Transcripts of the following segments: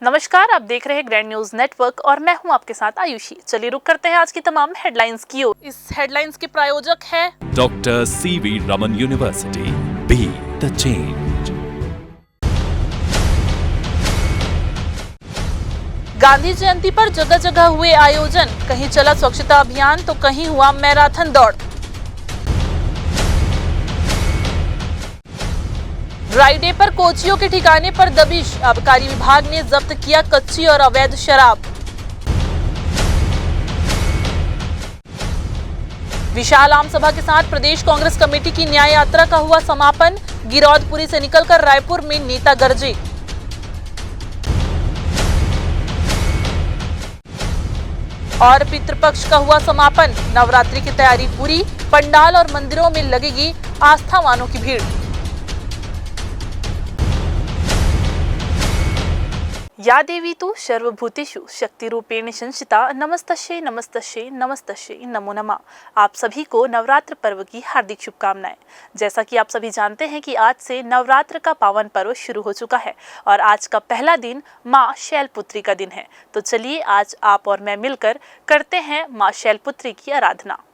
नमस्कार, आप देख रहे हैं ग्रैंड न्यूज नेटवर्क और मैं हूं आपके साथ आयुषी। चलिए रुक करते हैं आज की तमाम हेडलाइंस की ओर। इस हेडलाइंस के प्रायोजक है doctor CV Raman University, be the change. Gandhi Jayanti पर जगह जगह हुए आयोजन, कहीं चला स्वच्छता अभियान तो कहीं हुआ मैराथन दौड़। ड्राई डे पर कोचियों के ठिकाने पर दबिश, आबकारी विभाग ने जब्त किया कच्ची और अवैध शराब। विशाल आम सभा के साथ प्रदेश कांग्रेस कमेटी की न्याय यात्रा का हुआ समापन, गिरौदपुरी से निकलकर रायपुर में नेता गरजे। और पितृपक्ष का हुआ समापन, नवरात्रि की तैयारी पूरी, पंडाल और मंदिरों में लगेगी आस्थावानों की भीड़। या देवी तु सर्वभूतेषु शक्तिरूपेण संस्थिता, नमस्तस्यै नमस्तस्यै नमस्तस्यै नमो नमः। आप सभी को नवरात्र पर्व की हार्दिक शुभकामनाएं। जैसा कि आप सभी जानते हैं कि आज से नवरात्र का पावन पर्व शुरू हो चुका है और आज का पहला दिन माँ शैलपुत्री का दिन है। तो चलिए आज आप और मैं मिलकर करते हैं माँ शैलपुत्री की आराधना।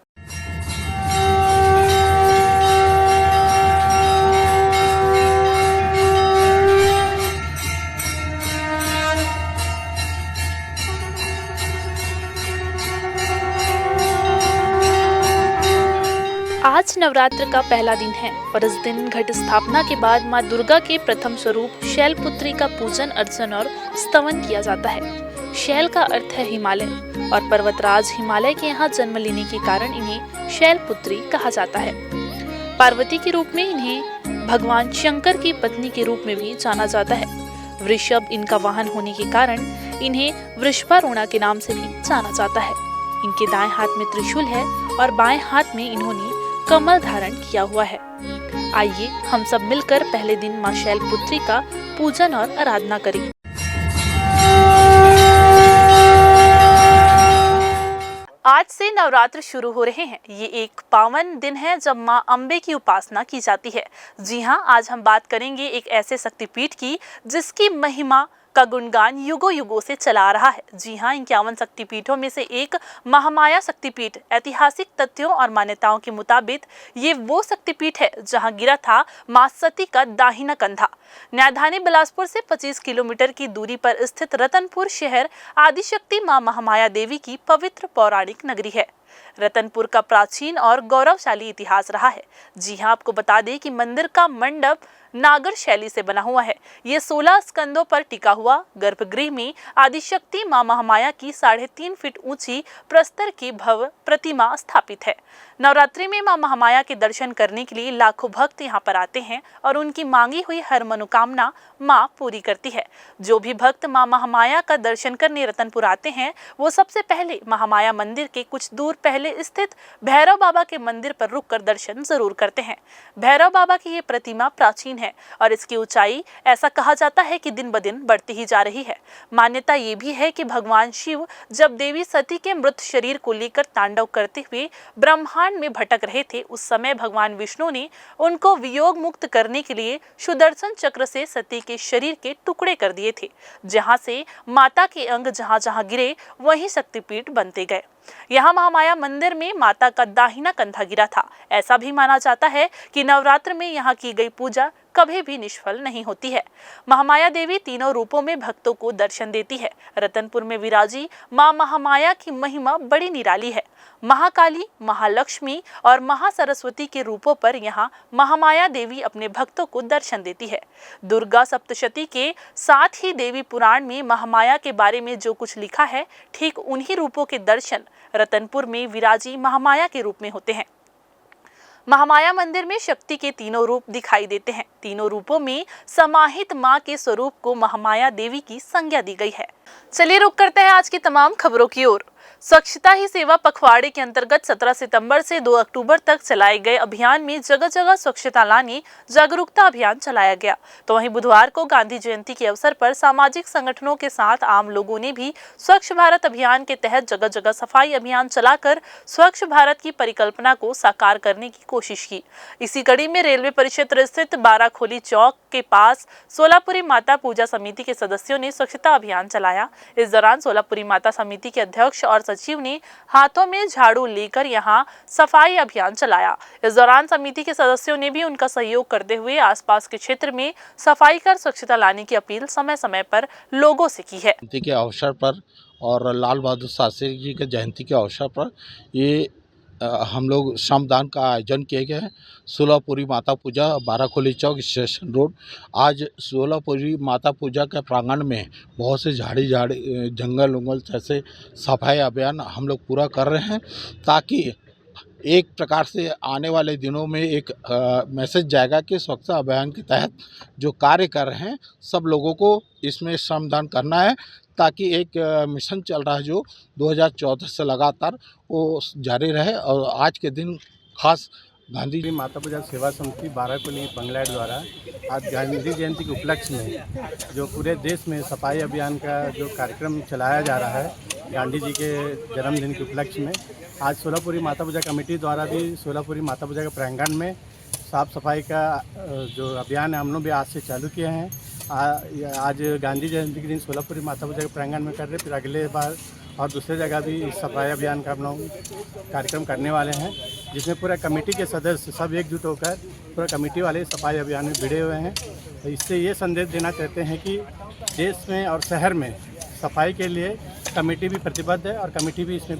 आज नवरात्र का पहला दिन है और इस दिन घट स्थापना के बाद माँ दुर्गा के प्रथम स्वरूप शैलपुत्री का पूजन अर्चन और स्तवन किया जाता है। शैल का अर्थ है हिमालय और पर्वतराज हिमालय के यहाँ जन्म लेने के कारण इन्हें शैलपुत्री कहा जाता है। पार्वती के रूप में इन्हें भगवान शंकर की पत्नी के रूप में भी जाना जाता है। वृषभ इनका वाहन होने के कारण इन्हें वृषभारूढ़ा के नाम से भी जाना जाता है। इनके दाएं हाथ में त्रिशूल है और बाएं हाथ में इन्होंने कमल धारण किया हुआ है। आइए हम सब मिलकर पहले दिन माँ शैलपुत्री का पूजन और आराधना करें। आज से नवरात्र शुरू हो रहे हैं। ये एक पावन दिन है जब माँ अम्बे की उपासना की जाती है। जी हाँ, आज हम बात करेंगे एक ऐसे शक्तिपीठ की जिसकी महिमा का गुणगान युगों युगों से चला आ रहा है। जी हाँ, 51 शक्तिपीठों में से एक महामाया शक्तिपीठ। ऐतिहासिक तथ्यों और मान्यताओं के मुताबिक ये वो शक्तिपीठ है जहाँ गिरा था मां सती का दाहिना कंधा। न्यायधानी बिलासपुर से 25 किलोमीटर की दूरी पर स्थित रतनपुर शहर आदिशक्ति मां महामाया देवी की पवित्र पौराणिक नगरी है। रतनपुर का प्राचीन और गौरवशाली इतिहास रहा है। जी हाँ, आपको बता दें कि मंदिर का मंडप नागर शैली से बना हुआ है। ये 16 स्कंदों पर टिका हुआ गर्भगृह में आदिशक्ति मां महामाया की 3.5 फीट ऊंची प्रस्तर की भव्य प्रतिमा स्थापित है। नवरात्रि में मां महामाया के दर्शन करने के लिए लाखों भक्त यहाँ पर आते हैं और उनकी मांगी हुई हर मनोकामना मां पूरी करती है। जो भी भक्त मां महामाया का दर्शन करने रतनपुर आते हैं वो सबसे पहले महामाया मंदिर के कुछ दूर पहले स्थित भैरव बाबा के मंदिर पर रुककर दर्शन जरूर करते हैं। भैरव बाबा की ये प्रतिमा प्राचीन है और इसकी ऊंचाई ऐसा कहा जाता है कि दिन ब दिन बढ़ती ही जा रही है। मान्यता ये भी है कि भगवान शिव जब देवी सती के मृत शरीर को लेकर तांडव करते हुए ब्रह्मांड में भटक रहे थे, उस समय भगवान विष्णु ने उनको वियोग मुक्त करने के लिए सुदर्शन चक्र से सती के शरीर के टुकड़े कर दिए थे। जहां से माता के अंग जहां जहां गिरे वहीं शक्तिपीठ बनते गए। यहाँ महामाया मंदिर में माता का दाहिना कंधा गिरा था। ऐसा भी माना जाता है कि नवरात्र में यहाँ की गई पूजा कभी भी निष्फल नहीं होती है। महामाया देवी तीनों रूपों में भक्तों को दर्शन देती है। रतनपुर में विराजी मां महामाया की महिमा बड़ी निराली है। महाकाली, महालक्ष्मी और महासरस्वती के रूपों पर यहाँ महामाया देवी अपने भक्तों को दर्शन देती है। दुर्गा सप्तशती के साथ ही देवी पुराण में महामाया के बारे में जो कुछ लिखा है, ठीक उन्हीं रूपों के दर्शन रतनपुर में विराजी महामाया के रूप में होते हैं। महामाया मंदिर में शक्ति के तीनों रूप दिखाई देते हैं। तीनों रूपों में समाहित मां के स्वरूप को महामाया देवी की संज्ञा दी गई है। चलिए रुक करते हैं आज की तमाम खबरों की ओर। स्वच्छता ही सेवा पखवाड़े के अंतर्गत 17 सितंबर से 2 अक्टूबर तक चलाए गए अभियान में जगह जगह स्वच्छता लाने जागरूकता अभियान चलाया गया। तो वहीं बुधवार को गांधी जयंती के अवसर पर सामाजिक संगठनों के साथ आम लोगों ने भी स्वच्छ भारत अभियान के तहत जगह जगह सफाई अभियान चलाकर स्वच्छ भारत की परिकल्पना को साकार करने की कोशिश की। इसी कड़ी में रेलवे परिक्षेत्र स्थित बाराखोली चौक के पास सोलापुरी माता पूजा समिति के सदस्यों ने स्वच्छता अभियान चलाया। इस दौरान सोलापुरी माता समिति के अध्यक्ष और सचिव ने हाथों में झाड़ू लेकर यहां सफाई अभियान चलाया। इस दौरान समिति के सदस्यों ने भी उनका सहयोग करते हुए आसपास के क्षेत्र में सफाई कर स्वच्छता लाने की अपील समय समय पर लोगों से की है। जयंती के अवसर पर और लाल बहादुर शास्त्री जी के जयंती के अवसर पर ये हम लोग श्रमदान का आयोजन किए गए हैं। सोलापुरी माता पूजा बाराखोली चौक स्टेशन रोड। आज सोलापुरी माता पूजा के प्रांगण में बहुत से झाड़ी जंगल उंगल जैसे सफाई अभियान हम लोग पूरा कर रहे हैं, ताकि एक प्रकार से आने वाले दिनों में एक मैसेज जाएगा कि स्वच्छता अभियान के तहत जो कार्य कर रहे हैं सब लोगों को इसमें श्रमदान करना है, ताकि एक मिशन चल रहा है जो 2014 से लगातार वो जारी रहे। और आज के दिन खास गांधी जी माता पूजा सेवा समिति बाराखोली बंगलैंड द्वारा आज गांधी जयंती के उपलक्ष्य में जो पूरे देश में सफाई अभियान का जो कार्यक्रम चलाया जा रहा है, गांधी जी के जन्मदिन के उपलक्ष्य में आज सोलापुरी माता पूजा कमेटी द्वारा भी सोलापुरी माता पूजा के प्रांगण में साफ़ सफाई का जो अभियान है हम लोग भी आज से चालू किए हैं। आज गांधी जयंती के दिन सोलापुरी माता पूजा के प्रांगण में कर रहे, फिर अगले बार और दूसरे जगह भी इस सफाई अभियान का हम लोग कार्यक्रम करने वाले हैं, जिसमें पूरा कमेटी के सदस्य सब एकजुट होकर पूरा कमेटी वाले सफाई अभियान में भिड़े हुए हैं। तो इससे ये संदेश देना चाहते हैं कि देश में और शहर में सफाई के लिए कमेटी भी प्रतिबद्ध है और कमेटी भी इसमें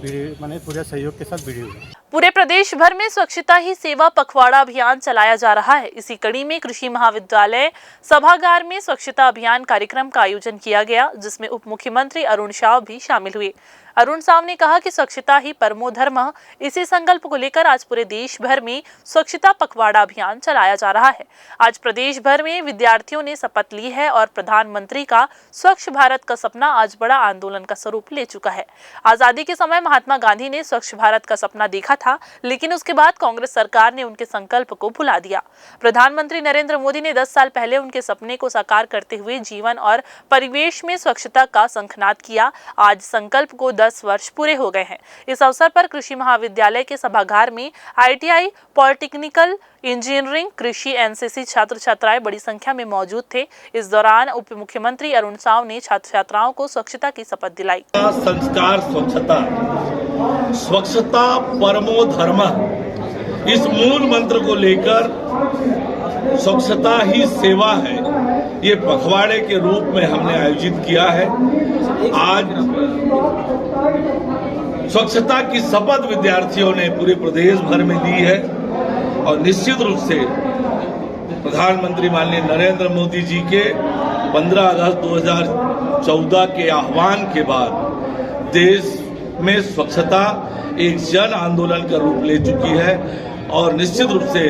पूरे सहयोग के साथ भिड़ी हुई है। पूरे प्रदेश भर में स्वच्छता ही सेवा पखवाड़ा अभियान चलाया जा रहा है। इसी कड़ी में कृषि महाविद्यालय सभागार में स्वच्छता अभियान कार्यक्रम का आयोजन किया गया, जिसमें उप मुख्यमंत्री अरुण साव भी शामिल हुए। अरुण साव ने कहा कि स्वच्छता ही परमो धर्मः, इसी संकल्प को लेकर आज पूरे देश भर में स्वच्छता पखवाड़ा अभियान चलाया जा रहा है। आज प्रदेश भर में विद्यार्थियों ने शपथ ली है और प्रधानमंत्री का स्वच्छ भारत का सपना आज बड़ा आंदोलन का स्वरूप ले चुका है। आजादी के समय महात्मा गांधी ने स्वच्छ भारत का सपना देखा था, लेकिन उसके बाद कांग्रेस सरकार ने उनके संकल्प को भुला दिया। प्रधानमंत्री नरेंद्र मोदी ने 10 साल पहले उनके सपने को साकार करते हुए जीवन और परिवेश में स्वच्छता का शंखनाद किया। आज संकल्प को 10 वर्ष पूरे हो गए हैं। इस अवसर पर कृषि महाविद्यालय के सभागार में ITI, पॉलिटेक्निकल, इंजीनियरिंग, कृषि, NCC छात्र छात्राएं बड़ी संख्या में मौजूद थे। इस दौरान उप मुख्यमंत्री अरुण साव ने छात्र छात्राओं को स्वच्छता की शपथ दिलाई। संस्कार स्वच्छता, स्वच्छता परमो धर्मः, इस मूल मंत्र को लेकर स्वच्छता ही सेवा है, ये पखवाड़े के रूप में हमने आयोजित किया है। आज स्वच्छता की शपथ विद्यार्थियों ने पूरे प्रदेश भर में ली है और निश्चित रूप से प्रधानमंत्री माननीय नरेंद्र मोदी जी के 15 अगस्त 2014 के आह्वान के बाद देश में स्वच्छता एक जन आंदोलन का रूप ले चुकी है और निश्चित रूप से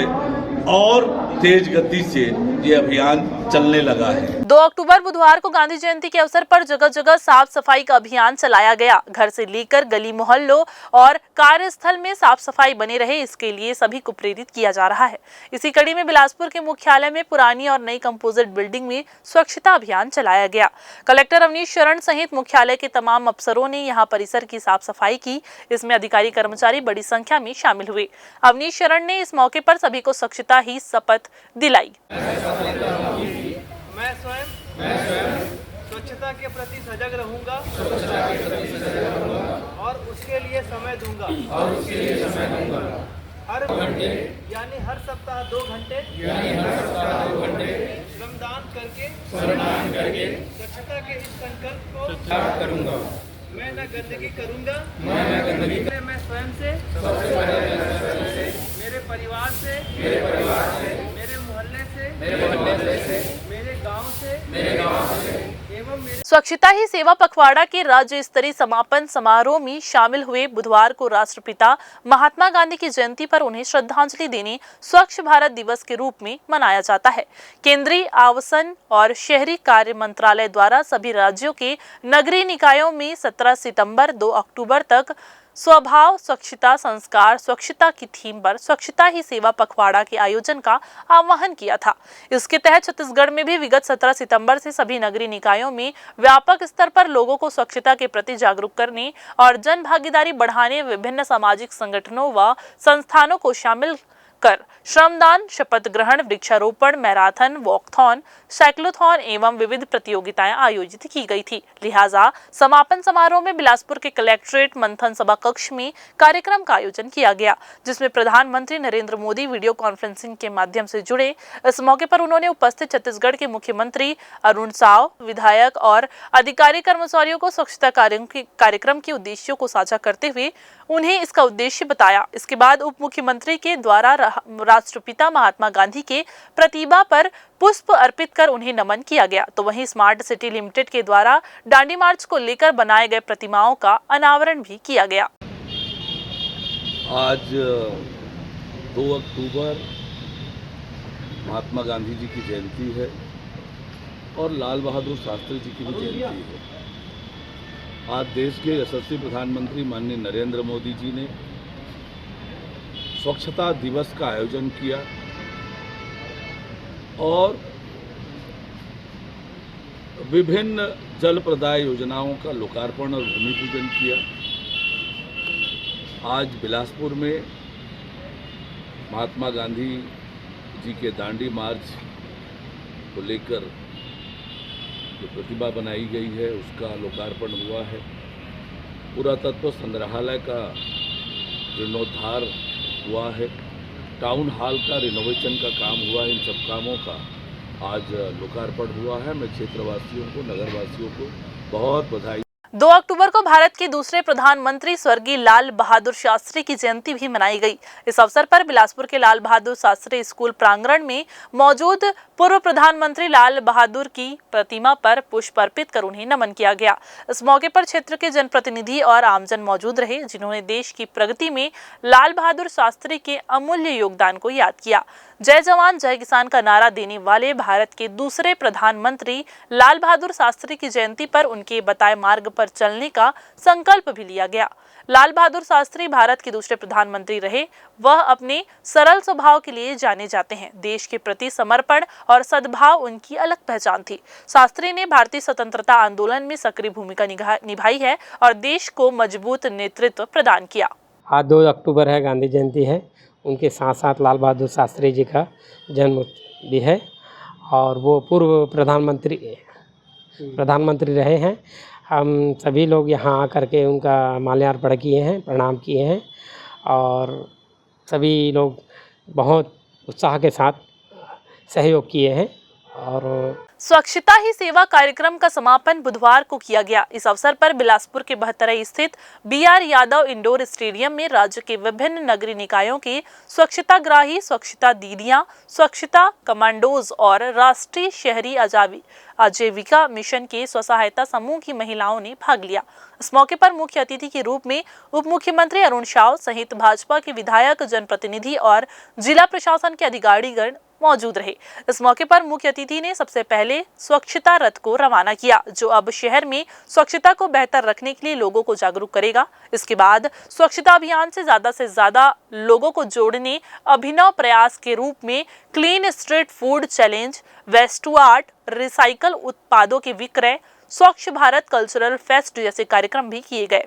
और तेज गति से ये अभियान चलने लगा है। 2 अक्टूबर बुधवार को गांधी जयंती के अवसर पर जगह जगह साफ सफाई का अभियान चलाया गया। घर से लेकर गली मोहल्लों और कार्यस्थल में साफ सफाई बने रहे, इसके लिए सभी को प्रेरित किया जा रहा है। इसी कड़ी में बिलासपुर के मुख्यालय में पुरानी और नई कंपोजिट बिल्डिंग में स्वच्छता अभियान चलाया गया। कलेक्टर अवनीश शरण सहित मुख्यालय के तमाम अफसरों ने यहाँ परिसर की साफ सफाई की। इसमें अधिकारी कर्मचारी बड़ी संख्या में शामिल हुए। अवनीश शरण ने इस मौके पर सभी को स्वच्छता ही शपथ दिलाई। मैं स्वयं स्वच्छता के प्रति सजग रहूंगा और उसके लिए समय दूंगा। हर घंटे यानी हर सप्ताह 2 घंटे श्रमदान करके स्वच्छता के इस संकल्प को करूंगा। मैं न गंदगी करूंगा। मैं स्वयं से, मेरे परिवार से, मेरे मोहल्ले से, मेरे गांव से एवं एवं मेरे स्वच्छता ही सेवा पखवाड़ा के राज्य स्तरीय समापन समारोह में शामिल हुए। बुधवार को राष्ट्रपिता महात्मा गांधी की जयंती पर उन्हें श्रद्धांजलि देने स्वच्छ भारत दिवस के रूप में मनाया जाता है। केंद्रीय आवासन और शहरी कार्य मंत्रालय द्वारा सभी राज्यों के नगरीय निकायों में 17 सितंबर 2 अक्टूबर तक स्वभाव स्वच्छता संस्कार स्वच्छता की थीम पर स्वच्छता ही सेवा पखवाड़ा के आयोजन का आह्वान किया था। इसके तहत छत्तीसगढ़ में भी विगत 17 सितंबर से सभी नगरीय निकायों में व्यापक स्तर पर लोगों को स्वच्छता के प्रति जागरूक करने और जन भागीदारी बढ़ाने विभिन्न सामाजिक संगठनों व संस्थानों को शामिल कर श्रमदान, शपथ ग्रहण, वृक्षारोपण, मैराथन, वॉकथॉन, साइक्लोथॉन एवं विविध प्रतियोगिताएं आयोजित की गई थी। लिहाजा समापन समारोह में बिलासपुर के कलेक्ट्रेट मंथन सभा कक्ष में कार्यक्रम का आयोजन किया गया, जिसमें प्रधानमंत्री नरेंद्र मोदी वीडियो कॉन्फ्रेंसिंग के माध्यम से जुड़े। इस मौके पर उन्होंने उपस्थित छत्तीसगढ़ के मुख्यमंत्री अरुण साव, विधायक और अधिकारी कर्मचारियों को स्वच्छता कार्यक्रम के उद्देश्यों को साझा करते हुए उन्हें इसका उद्देश्य बताया। इसके बाद उप मुख्यमंत्री के द्वारा राष्ट्रपिता महात्मा गांधी के प्रतिमा पर पुष्प अर्पित कर उन्हें नमन किया गया। तो वहीं स्मार्ट सिटी लिमिटेड के द्वारा दांडी मार्च को लेकर बनाए गए प्रतिमाओं का अनावरण भी किया गया। आज 2 अक्टूबर महात्मा गांधी जी की जयंती है और लाल बहादुर शास्त्री जी की भी जयंती है। आज देश के यशस्वी प्रधानमंत्री माननीय नरेंद्र मोदी जी ने स्वच्छता दिवस का आयोजन किया और विभिन्न जल प्रदाय योजनाओं का लोकार्पण और भूमि पूजन किया। आज बिलासपुर में महात्मा गांधी जी के दांडी मार्च को लेकर जो प्रतिमा बनाई गई है उसका लोकार्पण हुआ है। पुरातत्व संग्रहालय का जीर्णोद्धार हुआ है। टाउन हॉल का रिनोवेशन का काम हुआ है। इन सब कामों का आज लोकार्पण हुआ है। मैं क्षेत्रवासियों को, नगरवासियों को बहुत बधाई। 2 अक्टूबर को भारत के दूसरे प्रधानमंत्री स्वर्गीय लाल बहादुर शास्त्री की जयंती भी मनाई गई। इस अवसर पर बिलासपुर के लाल बहादुर शास्त्री स्कूल प्रांगण में मौजूद पूर्व प्रधानमंत्री लाल बहादुर की प्रतिमा पर पुष्प अर्पित कर उन्हें नमन किया गया। इस मौके पर क्षेत्र के जनप्रतिनिधि और आमजन मौजूद रहे, जिन्होंने देश की प्रगति में लाल बहादुर शास्त्री के अमूल्य योगदान को याद किया। जय जवान जय किसान का नारा देने वाले भारत के दूसरे प्रधानमंत्री लाल बहादुर शास्त्री की जयंती पर उनके बताए मार्ग पर चलने का संकल्प भी लिया गया। लाल बहादुर शास्त्री भारत के दूसरे प्रधानमंत्री रहे। वह अपने सरल स्वभाव के लिए जाने जाते हैं। देश के प्रति समर्पण और सद्भाव उनकी अलग पहचान थी। शास्त्री ने भारतीय स्वतंत्रता आंदोलन में सक्रिय भूमिका निभाई है और देश को मजबूत नेतृत्व प्रदान किया। आज 2 अक्टूबर है, गांधी जयंती है। उनके साथ साथ लाल बहादुर शास्त्री जी का जन्म भी है और वो पूर्व प्रधानमंत्री रहे हैं। हम सभी लोग यहाँ आकर के उनका माल्यार्पण किए हैं, प्रणाम किए हैं और सभी लोग बहुत उत्साह के साथ सहयोग किए हैं। और स्वच्छता ही सेवा कार्यक्रम का समापन बुधवार को किया गया। इस अवसर पर बिलासपुर के बहतराई स्थित BR यादव इंडोर स्टेडियम में राज्य के विभिन्न नगरीय निकायों के स्वच्छताग्राही, स्वच्छता दीदियां, स्वच्छता कमांडोज और राष्ट्रीय शहरी आजीविका मिशन के स्वसहायता समूह की महिलाओं ने भाग लिया। इस मौके पर मुख्य अतिथि के रूप में उप मुख्यमंत्री अरुण साव सहित भाजपा के विधायक, जनप्रतिनिधि और जिला प्रशासन के अधिकारीगण मौजूद रहे। इस मौके पर मुख्य अतिथि ने सबसे पहले स्वच्छता रथ को रवाना किया, जो अब शहर में स्वच्छता को बेहतर रखने के लिए लोगों को जागरूक करेगा। इसके बाद स्वच्छता अभियान से ज्यादा लोगों को जोड़ने अभिनव प्रयास के रूप में clean street food challenge, waste to art, recycle उत्पादों के विक्रय, स्वच्छ भारत कल्चरल फेस्ट जैसे कार्यक्रम भी किए गए।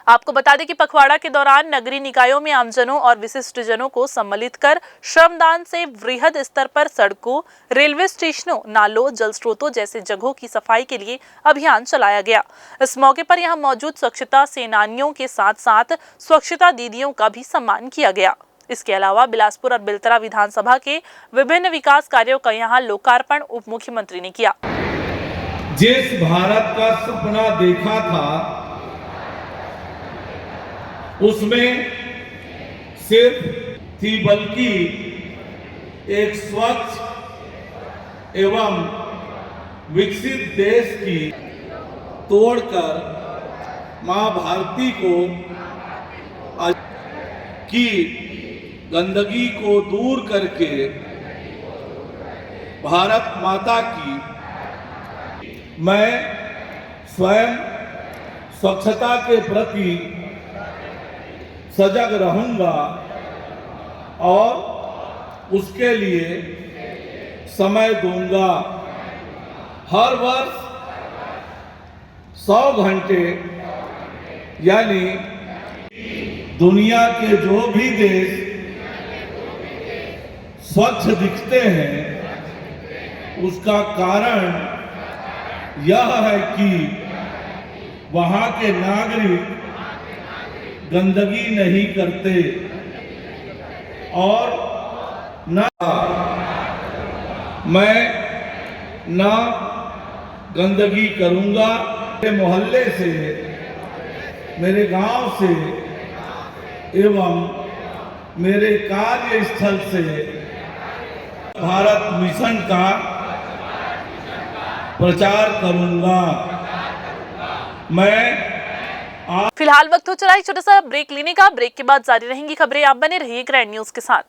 आपको बता दें कि पखवाड़ा के दौरान नगरीय निकायों में आमजनों और विशिष्ट जनों को सम्मिलित कर श्रमदान से वृहद स्तर पर सड़कों, रेलवे स्टेशनों, नालों, जल स्रोतों जैसे जगहों की सफाई के लिए अभियान चलाया गया। इस मौके पर यहां मौजूद स्वच्छता सेनानियों के साथ साथ स्वच्छता दीदियों का भी सम्मान किया गया। इसके अलावा बिलासपुर और बिलतरा विधानसभा के विभिन्न विकास कार्यों का यहां लोकार्पण उप मुख्यमंत्री ने किया। जिस भारत का सपना देखा था उसमें सिर्फ थी बल्कि एक स्वच्छ एवं विकसित देश की तोड़कर मां भारती को की गंदगी को दूर करके भारत माता की मैं स्वयं स्वच्छता के प्रति सजग रहूंगा और उसके लिए समय दूंगा। हर वर्ष 100 घंटे यानी दुनिया के जो भी देश स्वच्छ दिखते हैं उसका कारण यह है कि वहाँ के नागरिक गंदगी नहीं करते और न मैं न गंदगी करूंगा। मेरे मोहल्ले से, मेरे गांव से एवं मेरे कार्यस्थल से भारत मिशन का प्रचार करूंगा। मैं फिलहाल वक्त हो चला एक छोटा सा ब्रेक लेने का। ब्रेक के बाद जारी रहेंगी खबरें। आप बने रहिए ग्रैंड न्यूज के साथ।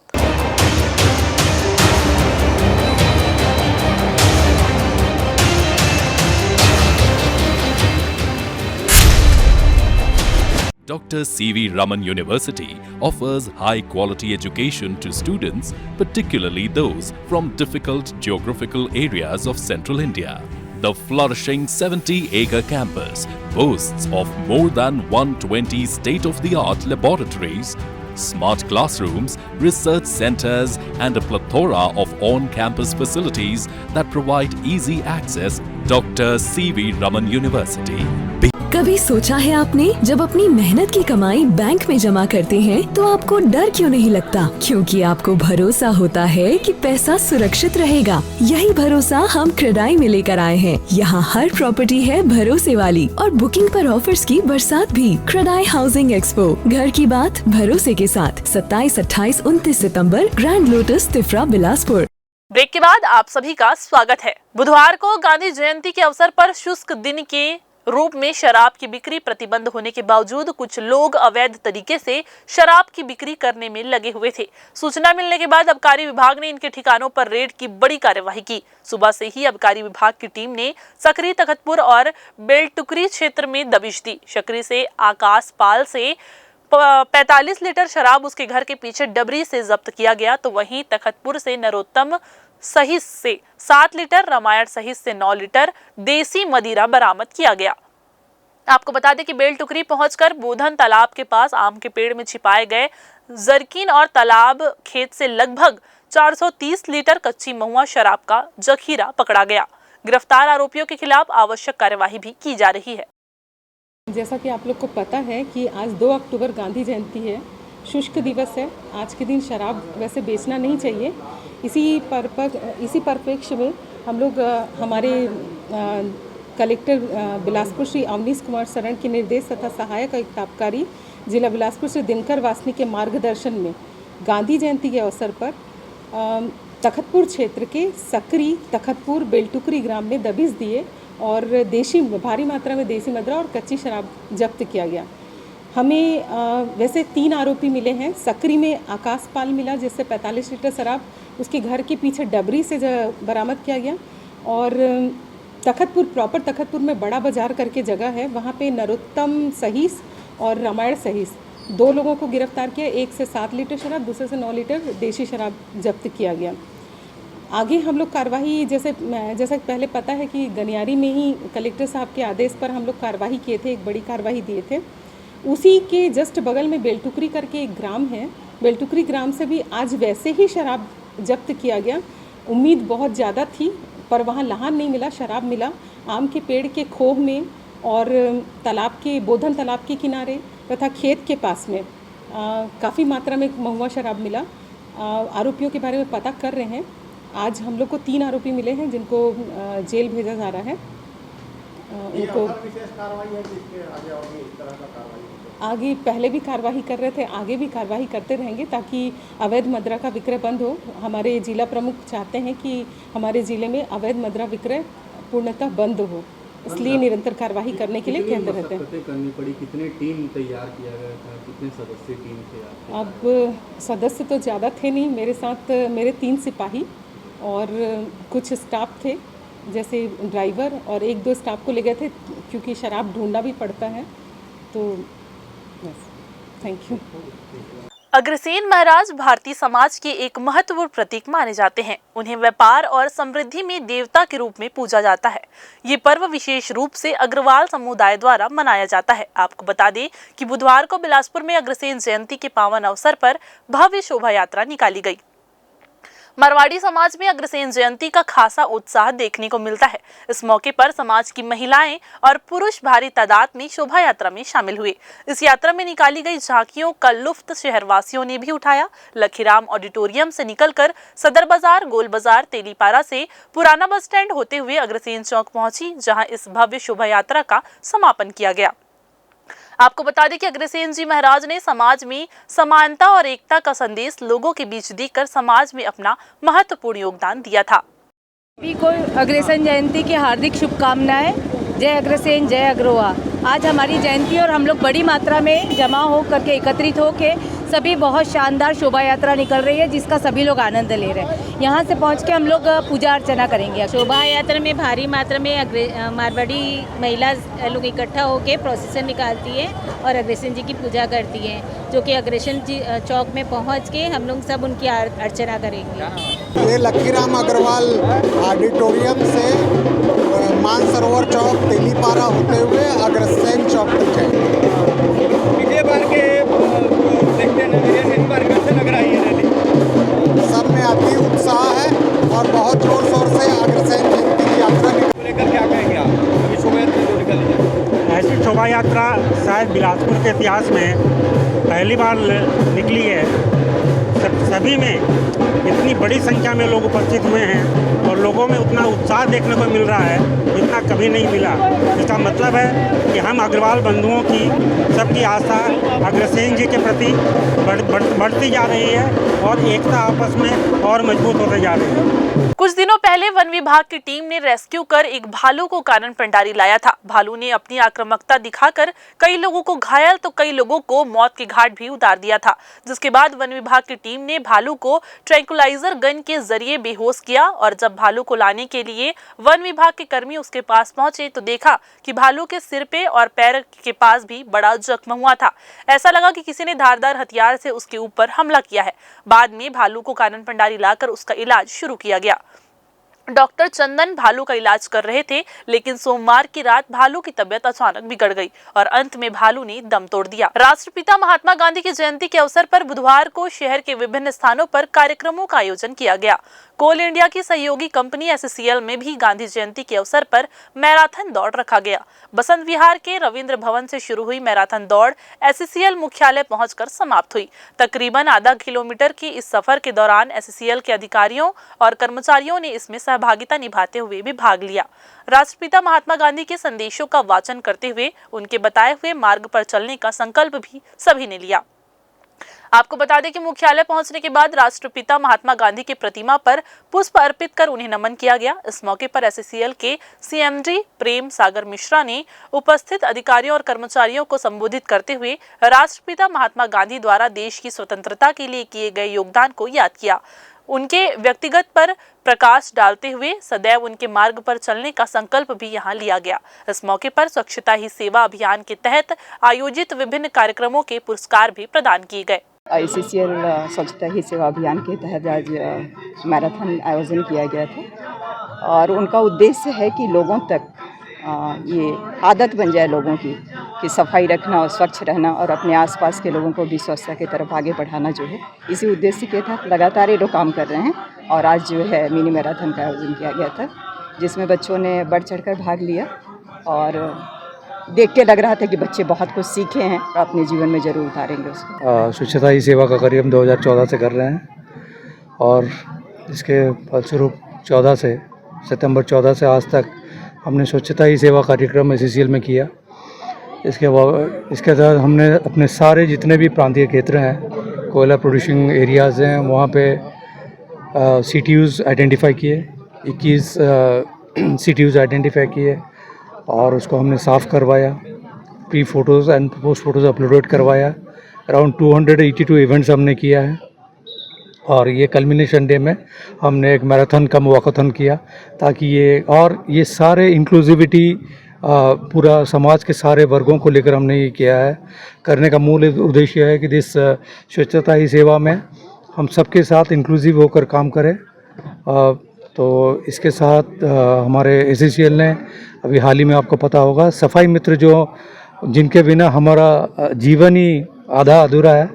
Dr. C.V. Raman University offers high-quality education to students, particularly those from difficult geographical areas of central India. The flourishing 70-acre campus boasts of more than 120 state-of-the-art laboratories, smart classrooms, research centers, and a plethora of on-campus facilities that provide easy access. Dr. C.V. Raman University. कभी सोचा है आपने, जब अपनी मेहनत की कमाई bank में जमा करते हैं तो आपको डर क्यों नहीं लगता? क्योंकि आपको भरोसा होता है कि पैसा सुरक्षित रहेगा। यही भरोसा हम क्रेडाई में लेकर आए हैं। यहाँ हर प्रॉपर्टी है भरोसे वाली और बुकिंग पर ऑफर्स की बरसात भी। क्रेडाई हाउसिंग एक्सपो, घर की बात भरोसे के साथ 27, 28, 29 सितम्बर, Grand Lotus, Tifra, Bilaspur. Break के बाद आप सभी का स्वागत है। बुधवार को गांधी जयंती के अवसर पर शुष्क दिन के रूप में शराब की बिक्री प्रतिबंध होने के बावजूद कुछ लोग अवैध तरीके से शराब की बिक्री करने में लगे हुए थे। सूचना मिलने के बाद आबकारी विभाग ने इनके ठिकानों पर रेड की बड़ी कार्यवाही की। सुबह से ही आबकारी विभाग की टीम ने सकरी, तखतपुर और बेलटुकरी क्षेत्र में दबिश दी। सकरी से आकाश पाल से 45 लीटर शराब उसके घर के पीछे डबरी से जब्त किया गया, तो वहीं तखतपुर से नरोत्तम सहित से 7 लीटर, रामायण सहित से 9 लीटर देसी मदिरा बरामद किया गया। आपको बता दें कि बेलटुकरी पहुंचकर बोधन तालाब के पास आम के पेड़ में छिपाए गए जरकीन और तालाब खेत से लगभग 430 लीटर कच्ची महुआ शराब का जखीरा पकड़ा गया। गिरफ्तार आरोपियों के खिलाफ आवश्यक कार्यवाही भी की जा रही है। जैसा कि आप लोग को पता है कि आज 2 अक्टूबर गांधी जयंती है, शुष्क दिवस है। आज के दिन शराब वैसे बेचना नहीं चाहिए। इसी परिप्रेक्ष्य में हम लोग हमारे कलेक्टर बिलासपुर श्री अवनीश कुमार शरण के निर्देश तथा सहायक आयुक्त आबकारी जिला बिलासपुर श्री दिनकर वासनी के मार्गदर्शन में गांधी जयंती के अवसर पर तखतपुर क्षेत्र के सकरी, तखतपुर, बेलटुकरी ग्राम में दबिश दिए और भारी मात्रा में देसी मदिरा और कच्ची शराब जब्त किया गया। हमें वैसे 3 आरोपी मिले हैं। सकरी में आकाश पाल मिला जिससे 45 लीटर शराब उसके घर के पीछे डबरी से बरामद किया गया। और तखतपुर प्रॉपर तखतपुर में बड़ा बाजार करके जगह है, वहाँ पे नरोत्तम सहीस और रामायण सहीस 2 लोगों को गिरफ्तार किया। एक से 7 लीटर शराब, दूसरे से 9 लीटर देसी शराब जब्त किया गया। आगे हम लोग कार्रवाई जैसा पहले पता है कि गनियारी में ही कलेक्टर साहब के आदेश पर हम लोग कार्रवाई किए थे, एक बड़ी कार्रवाई दिए थे। उसी के जस्ट बगल में बेलटुकरी करके एक ग्राम है, बेलटुकरी ग्राम से भी आज वैसे ही शराब जब्त किया गया। उम्मीद बहुत ज़्यादा थी पर वहाँ लहान नहीं मिला, शराब मिला आम के पेड़ के खोह में और तालाब के बोधन तालाब के किनारे तथा खेत के पास में काफ़ी मात्रा में महुआ शराब मिला। आरोपियों के बारे में पता कर रहे हैं। आज हम लोग को 3 आरोपी मिले हैं जिनको जेल भेजा जा रहा है। उनको आगे पहले भी कार्रवाई कर रहे थे, आगे भी कार्रवाई करते रहेंगे ताकि अवैध मदिरा का विक्रय बंद हो। हमारे जिला प्रमुख चाहते हैं कि हमारे ज़िले में अवैध मदिरा विक्रय पूर्णतः बंद हो, इसलिए निरंतर कार्यवाही करने के लिए कहते रहते हैं। करनी पड़ी, कितने टीम तैयार किया गया था, कितने सदस्य टीम तैयार थे? अब सदस्य तो ज़्यादा थे नहीं, मेरे साथ मेरे 3 सिपाही और कुछ स्टाफ थे, जैसे ड्राइवर, और 1-2 स्टाफ को ले गए थे क्योंकि शराब ढूंढना भी पड़ता है। तो बस, थैंक यू। अग्रसेन महाराज भारतीय समाज के एक महत्वपूर्ण प्रतीक माने जाते हैं। उन्हें व्यापार और समृद्धि में देवता के रूप में पूजा जाता है। ये पर्व विशेष रूप से अग्रवाल समुदाय द्वारा मनाया जाता है। आपको बता दें कि बुधवार को बिलासपुर में अग्रसेन जयंती के पावन अवसर पर भव्य शोभा यात्रा निकाली गई। मारवाड़ी समाज में अग्रसेन जयंती का खासा उत्साह देखने को मिलता है। इस मौके पर समाज की महिलाएं और पुरुष भारी तादाद में शोभा यात्रा में शामिल हुए। इस यात्रा में निकाली गई झांकियों का लुफ्त शहरवासियों ने भी उठाया। लखीराम ऑडिटोरियम से निकलकर सदर बाजार, गोल बाजार, तेलीपारा से पुराना बस स्टैंड होते हुए अग्रसेन चौक पहुंची, जहां इस भव्य शोभा यात्रा का समापन किया गया। आपको बता दें कि अग्रसेन जी महाराज ने समाज में समानता और एकता का संदेश लोगों के बीच देकर समाज में अपना महत्वपूर्ण योगदान दिया था। सभी को अग्रसेन जयंती की हार्दिक शुभकामनाएं। जय अग्रसेन, जय अग्रवा। आज हमारी जयंती और हम लोग बड़ी मात्रा में जमा हो करके एकत्रित हो के सभी बहुत शानदार शोभा यात्रा निकल रही है, जिसका सभी लोग आनंद ले रहे हैं। यहाँ से पहुँच के हम लोग पूजा अर्चना करेंगे। शोभा यात्रा में भारी मात्रा में मारवाड़ी महिला लोग इकट्ठा होकर प्रोसेसन निकालती है और अग्रसेन जी की पूजा करती है, जो कि अग्रसेन जी चौक में पहुँच के हम लोग सब उनकी अर्चना करेंगे। ये लखीराम अग्रवाल ऑडिटोरियम से मानसरोवर चौक, तेलीपारा होते हुए अग्रसेन चौक तक जाएंगे। पिछले बार के देखते हैं, इस बार कैसे लग रहा है ये रैली? सब में अति उत्साह है और बहुत जोर शोर से अग्रसेन जयंती की यात्रा लेकर क्या कहेंगे आप? अभी शोभा यात्रा जो निकली है, ऐसी शोभा यात्रा शायद बिलासपुर के इतिहास में पहली बार निकली है। सभी में इतनी बड़ी संख्या में लोग उपस्थित हुए हैं और लोगों में उतना उत्साह देखने को मिल रहा है जितना कभी नहीं मिला। इसका मतलब है कि हम अग्रवाल बंधुओं की सबकी आस्था अग्रसेन जी के प्रति बढ़ती जा रही है और एकता आपस में और मजबूत होते जा रही है। कुछ दिनों पहले वन विभाग की टीम ने रेस्क्यू कर एक भालू को कानन पंडारी लाया था। भालू ने अपनी आक्रामकता दिखाकर कई लोगों को घायल तो कई लोगों को मौत के घाट भी उतार दिया था, जिसके बाद वन विभाग की टीम ने भालू को ट्रैंकुलाइजर गन के जरिए बेहोश किया और जब भालू को लाने के लिए वन विभाग के कर्मी उसके पास पहुंचे तो देखा कि भालू के सिर पे और पैर के पास भी बड़ा जख्म हुआ था। ऐसा लगा कि किसी ने धारदार हथियार से उसके ऊपर हमला किया है। बाद में भालू को कानन पंडारी लाकर उसका इलाज शुरू किया गया। डॉक्टर चंदन भालू का इलाज कर रहे थे, लेकिन सोमवार की रात भालू की तबीयत अचानक बिगड़ गई और अंत में भालू ने दम तोड़ दिया। राष्ट्रपिता महात्मा गांधी की जयंती के अवसर पर बुधवार को शहर के विभिन्न स्थानों पर कार्यक्रमों का आयोजन किया गया। कोल इंडिया की सहयोगी कंपनी SCCL में भी गांधी जयंती के अवसर पर मैराथन दौड़ रखा गया। बसंत विहार के रविंद्र भवन से शुरू हुई मैराथन दौड़ SCCL मुख्यालय पहुंचकर समाप्त हुई। तकरीबन आधा किलोमीटर की इस सफर के दौरान SCCL के अधिकारियों और कर्मचारियों ने इसमें सहभागिता निभाते हुए भी भाग लिया। राष्ट्रपिता महात्मा गांधी के संदेशों का वाचन करते हुए उनके बताए हुए मार्ग पर चलने का संकल्प भी सभी ने लिया। आपको बता दें कि मुख्यालय पहुंचने के बाद राष्ट्रपिता महात्मा गांधी की प्रतिमा पर पुष्प अर्पित कर उन्हें नमन किया गया। इस मौके पर SCCL के CMD प्रेम सागर मिश्रा ने उपस्थित अधिकारियों और कर्मचारियों को संबोधित करते हुए राष्ट्रपिता महात्मा गांधी द्वारा देश की स्वतंत्रता के लिए किए गए योगदान को याद किया। उनके व्यक्तिगत पर प्रकाश डालते हुए सदैव उनके मार्ग पर चलने का संकल्प भी यहां लिया गया। इस मौके पर स्वच्छता ही सेवा अभियान के तहत आयोजित विभिन्न कार्यक्रमों के पुरस्कार भी प्रदान किए गए। SCCL स्वच्छता ही सेवा अभियान के तहत आज मैराथन आयोजन किया गया था और उनका उद्देश्य है कि लोगों तक ये आदत बन जाए लोगों की कि सफाई रखना और स्वच्छ रहना और अपने आसपास के लोगों को भी स्वच्छता की तरफ आगे बढ़ाना जो है, इसी उद्देश्य के तहत लगातार ये लोग काम कर रहे हैं। और आज जो है मिनी मैराथन का आयोजन किया गया था, जिसमें बच्चों ने बढ़ चढ़कर भाग लिया और देख के लग रहा था कि बच्चे बहुत कुछ सीखे हैं और अपने जीवन में ज़रूर उतारेंगे उसको। स्वच्छता ही सेवा का कार्य हम 2014 से कर रहे हैं और इसके फलस्वरूप सितंबर 14 से आज तक हमने स्वच्छता ही सेवा कार्यक्रम SCCL में किया। इसके तहत हमने अपने सारे जितने भी प्रांतीय क्षेत्र हैं, कोयला प्रोड्यूसिंग एरियाज़ हैं, वहाँ पे CTUs आइडेंटिफाई किए। 21 CTUs आइडेंटिफाई किए और उसको हमने साफ़ करवाया, pre photos and post photos uploaded करवाया। अराउंड 282 इवेंट्स हमने किया है और ये कल्मिनेशन डे में हमने एक मैराथन का वॉकाथन किया ताकि ये सारे इंक्लूसिविटी पूरा समाज के सारे वर्गों को लेकर हमने ये किया है। करने का मूल उद्देश्य है कि इस स्वच्छता ही सेवा में हम सबके साथ इंक्लूसिव होकर काम करें। तो इसके साथ हमारे ACCL ने अभी हाल ही में आपको पता होगा सफाई मित्र जिनके बिना हमारा जीवन ही आधा अधूरा है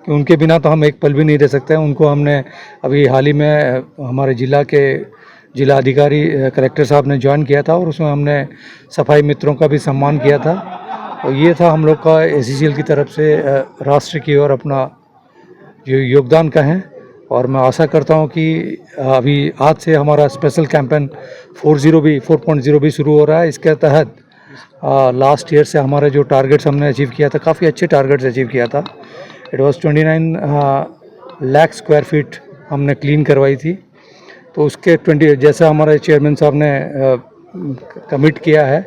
कि उनके बिना तो हम एक पल भी नहीं रह सकते। उनको हमने अभी हाल ही में हमारे जिला अधिकारी कलेक्टर साहब ने ज्वाइन किया था और उसमें हमने सफाई मित्रों का भी सम्मान किया था। तो ये था हम लोग का ACCL की तरफ से राष्ट्र की ओर अपना जो योगदान का है। और मैं आशा करता हूँ कि अभी आज से हमारा स्पेशल कैंपेन 4.0 भी शुरू हो रहा है। इसके तहत लास्ट ईयर से हमारे जो टारगेट्स हमने अचीव किया था, काफ़ी अच्छे टारगेट्स अचीव किया था। It was 29 lakh square feet हमने क्लीन करवाई थी। तो उसके 20 जैसा हमारे चेयरमैन साहब ने कमिट किया है,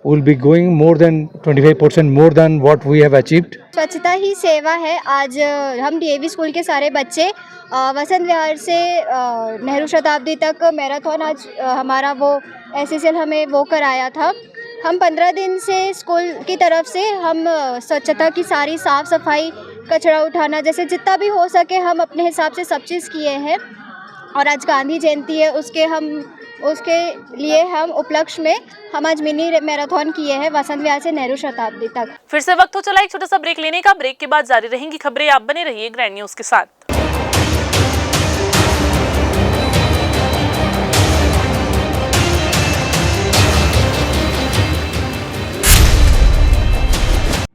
will be going more than 25% more than what we have achieved. स्वच्छता ही सेवा है। आज हम DAV स्कूल के सारे बच्चे वसंत विहार से नेहरू शताब्दी तक मैराथन आज हमारा वो ACCL हमें वो कराया था। हम 15 दिन से स्कूल की तरफ से हम स्वच्छता की सारी साफ़ सफाई, कचरा उठाना, जैसे जितना भी हो सके हम अपने हिसाब से सब चीज़ किए हैं। और आज गांधी जयंती है, उसके लिए हम उपलक्ष्य में हम आज मिनी मैराथन किए हैं वसंत विहार से नेहरू शताब्दी तक। फिर से वक्त हो चला एक छोटा सा ब्रेक लेने का। ब्रेक के बाद जारी रहेंगी खबरें। आप बने रहिए ग्रैंड न्यूज़ के साथ।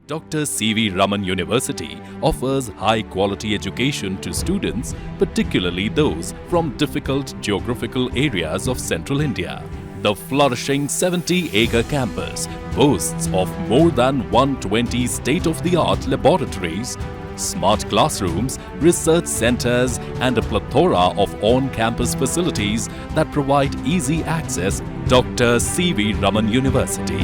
Dr. C.V. Raman University offers high-quality education to students, particularly those from difficult geographical areas of central India. The flourishing 70-acre campus boasts of more than 120 state-of-the-art laboratories, smart classrooms, research centers, and a plethora of on-campus facilities that provide easy access. Dr. C.V. Raman University.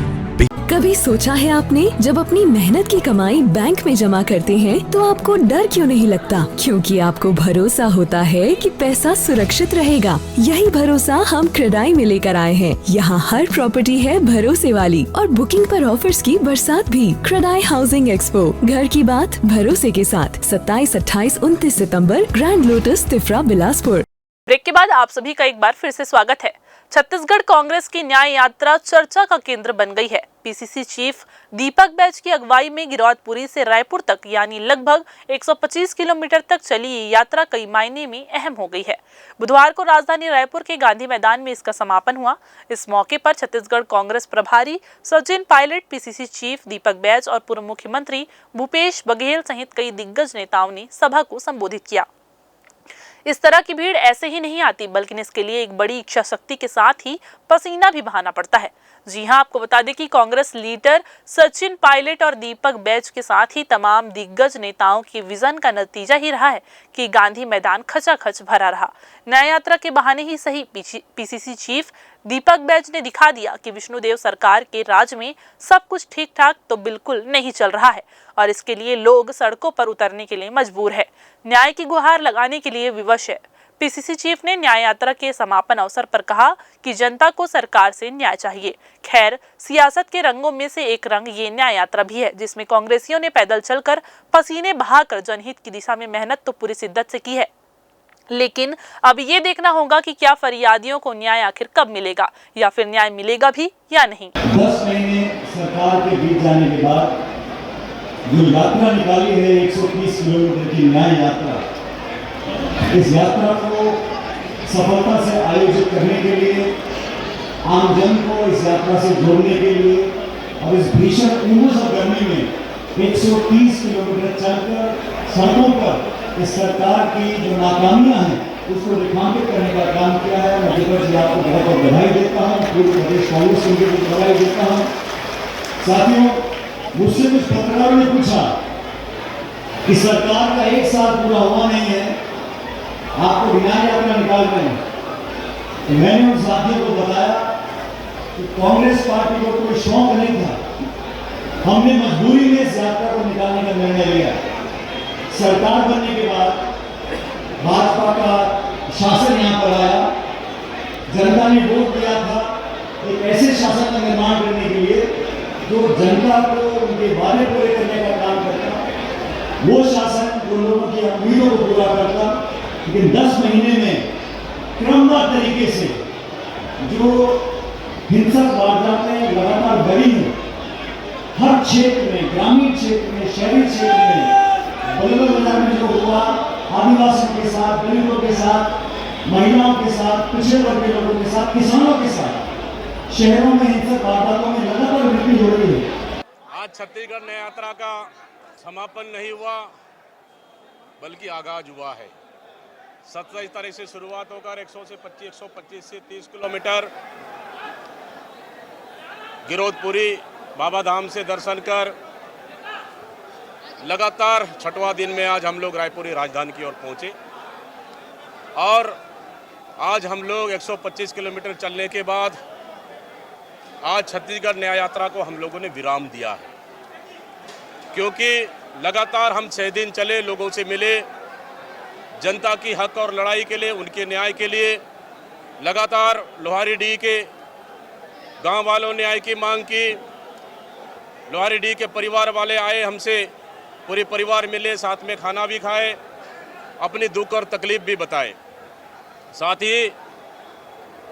कभी सोचा है आपने, जब अपनी मेहनत की कमाई bank में जमा करते हैं तो आपको डर क्यों नहीं लगता? क्योंकि आपको भरोसा होता है कि पैसा सुरक्षित रहेगा। यही भरोसा हम क्रेडाई में लेकर आए हैं। यहाँ हर प्रॉपर्टी है भरोसे वाली और बुकिंग पर ऑफर्स की बरसात भी। क्रेडाई हाउसिंग एक्सपो, घर की बात भरोसे के साथ 27, 28, 29 सितम्बर, Grand Lotus, Tifra, Bilaspur. Break के बाद आप सभी का एक बार फिर से स्वागत है। छत्तीसगढ़ कांग्रेस की न्याय यात्रा चर्चा का केंद्र बन गई है। PCC चीफ दीपक बैज की अगुवाई में गिरौदपुरी से रायपुर तक यानी लगभग 125 किलोमीटर तक चली ये यात्रा कई मायने में अहम हो गई है। बुधवार को राजधानी रायपुर के गांधी मैदान में इसका समापन हुआ। इस मौके पर छत्तीसगढ़ कांग्रेस प्रभारी सचिन पायलट, PCC चीफ दीपक बैज और पूर्व मुख्यमंत्री भूपेश बघेल सहित कई दिग्गज नेताओं ने सभा को संबोधित किया। इस तरह की भीड़ ऐसे ही नहीं आती, बल्कि इसके लिए एक बड़ी इच्छा शक्ति के साथ ही पसीना भी बहाना पड़ता है। जी हां, आपको बता दें कि कांग्रेस लीडर सचिन पायलट और दीपक बैज के साथ ही तमाम दिग्गज नेताओं की विजन का नतीजा ही रहा है कि गांधी मैदान खचाखच भरा रहा। न्याय यात्रा के बहाने ही सही, PCC चीफ दीपक बैज ने दिखा दिया कि विष्णुदेव सरकार के राज में सब कुछ ठीक ठाक तो बिल्कुल नहीं चल रहा है और इसके लिए लोग सड़कों पर उतरने के लिए मजबूर है, न्याय की गुहार लगाने के लिए विवश है। PCC चीफ ने न्याय यात्रा के समापन अवसर पर कहा कि जनता को सरकार से न्याय चाहिए। खैर, सियासत के रंगों में से एक रंग ये न्याय यात्रा भी है, जिसमें कांग्रेसियों ने पैदल चलकर पसीने बहाकर जनहित की दिशा में मेहनत तो पूरी शिद्दत से की है। लेकिन अब ये देखना होगा कि क्या फरियादियों को न्याय आखिर कब मिलेगा या फिर न्याय मिलेगा भी या नहीं। 10 महीने सरकार के बीत जाने के बाद जो यात्रा निकाली है 130 किलोमीटर की न्याय यात्रा, इस यात्रा को सफलता से आयोजित करने के लिए, आमजन को इस यात्रा से जोड़ने के लिए और इस भीषण उमस और गर्मी में 130 किलोमीटर चलकर सड़कों पर इस सरकार की जो नाकामियां हैं उसको रेखांकित करने का काम किया है। मैं दीपक जी आपको बहुत बहुत बधाई देता हूँ, पूरे प्रदेश कांग्रेस कमेटी को बधाई देता हूँ। साथियों, मुझसे कुछ पत्रकारों ने पूछा कि सरकार का 1 साल पूरा हुआ नहीं है, आपको न्याय यात्रा निकाल रहे हैं। तो मैंने उन साथियों को बताया कि कांग्रेस पार्टी को कोई शौक नहीं था, हमने मजबूरी में इस यात्रा को निकालने का निर्णय लिया। सरकार बनने के बाद भाजपा का शासन यहाँ पर आया, जनता ने वोट दिया था एक ऐसे शासन का निर्माण करने के लिए जो जनता को उनके वादे पूरे करने का काम करता, वो शासन जो लोगों की उम्मीदों को पूरा करता। लेकिन 10 महीने में क्रमबद्ध तरीके से जो हिंसक वारदातें लगातार बढ़ी हैं, हर क्षेत्र में, ग्रामीण क्षेत्र में, शहरी क्षेत्र में, बल्लभ बाजार में जो हुआ, आदिवासियों के साथ, दलितों के साथ, महिलाओं के साथ, पिछड़े वर्ग के लोगों के साथ, किसानों के साथ, शहरों में हिंसक वारदातों में लगातार वृद्धि हो रही है। आज छत्तीसगढ़ न्याय यात्रा का समापन नहीं हुआ बल्कि आगाज हुआ है। 27 तारीख से शुरुआत होकर 125 से 30 किलोमीटर गिरोधपुरी बाबा धाम से दर्शन कर लगातार 6वां दिन में आज हम लोग रायपुरी राजधानी की ओर पहुंचे और आज हम लोग 125 किलोमीटर चलने के बाद आज छत्तीसगढ़ न्याय यात्रा को हम लोगों ने विराम दिया है, क्योंकि लगातार हम 6 दिन चले, लोगों से मिले, जनता की हक और लड़ाई के लिए, उनके न्याय के लिए लगातार लोहारीडीह के गांव वालों ने न्याय की मांग की। लोहारीडीह के परिवार वाले आए, हमसे पूरे परिवार मिले, साथ में खाना भी खाए, अपनी दुख और तकलीफ भी बताए। साथ ही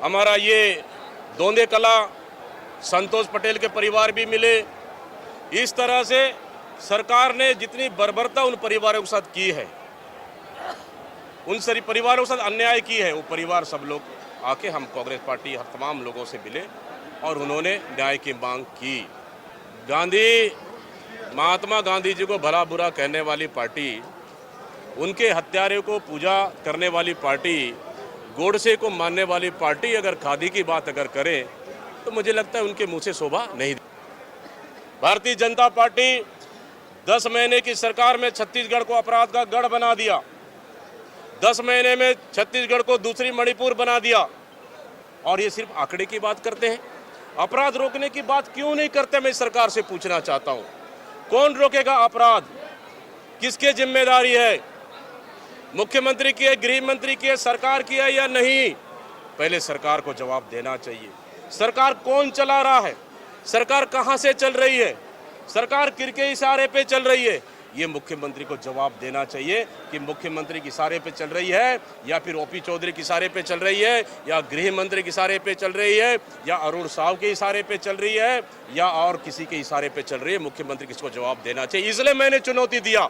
हमारा ये दोंदे कला संतोष पटेल के परिवार भी मिले। इस तरह से सरकार ने जितनी बर्बरता उन परिवारों के साथ की है, उन सारी परिवारों के साथ अन्याय की है, वो परिवार सब लोग आके हम कांग्रेस पार्टी हर तमाम लोगों से मिले और उन्होंने न्याय की मांग की। महात्मा गांधी जी को भला बुरा कहने वाली पार्टी, उनके हत्यारे को पूजा करने वाली पार्टी, गोडसे को मानने वाली पार्टी अगर खादी की बात अगर करे तो मुझे लगता है उनके मुंह से शोभा नहीं। भारतीय जनता पार्टी 10 महीने की सरकार में छत्तीसगढ़ को अपराध का गढ़ बना दिया। 10 महीने में छत्तीसगढ़ को दूसरी मणिपुर बना दिया और ये सिर्फ आंकड़े की बात करते हैं, अपराध रोकने की बात क्यों नहीं करते? मैं सरकार से पूछना चाहता हूं, कौन रोकेगा अपराध? किसकी जिम्मेदारी है? मुख्यमंत्री की है, गृह मंत्री की है, सरकार की है या नहीं? पहले सरकार को जवाब देना चाहिए। सरकार कौन चला रहा है? सरकार कहां से चल रही है? सरकार किसके इशारे पे चल रही है? ये मुख्यमंत्री को जवाब देना चाहिए कि मुख्यमंत्री के इशारे पे चल रही है या फिर ओपी चौधरी के इशारे पे चल रही है या गृह मंत्री के इशारे पे चल रही है या अरुण साव के इशारे पे चल रही है या और किसी के इशारे पे चल रही है। मुख्यमंत्री किसको जवाब देना चाहिए। इसलिए मैंने चुनौती दिया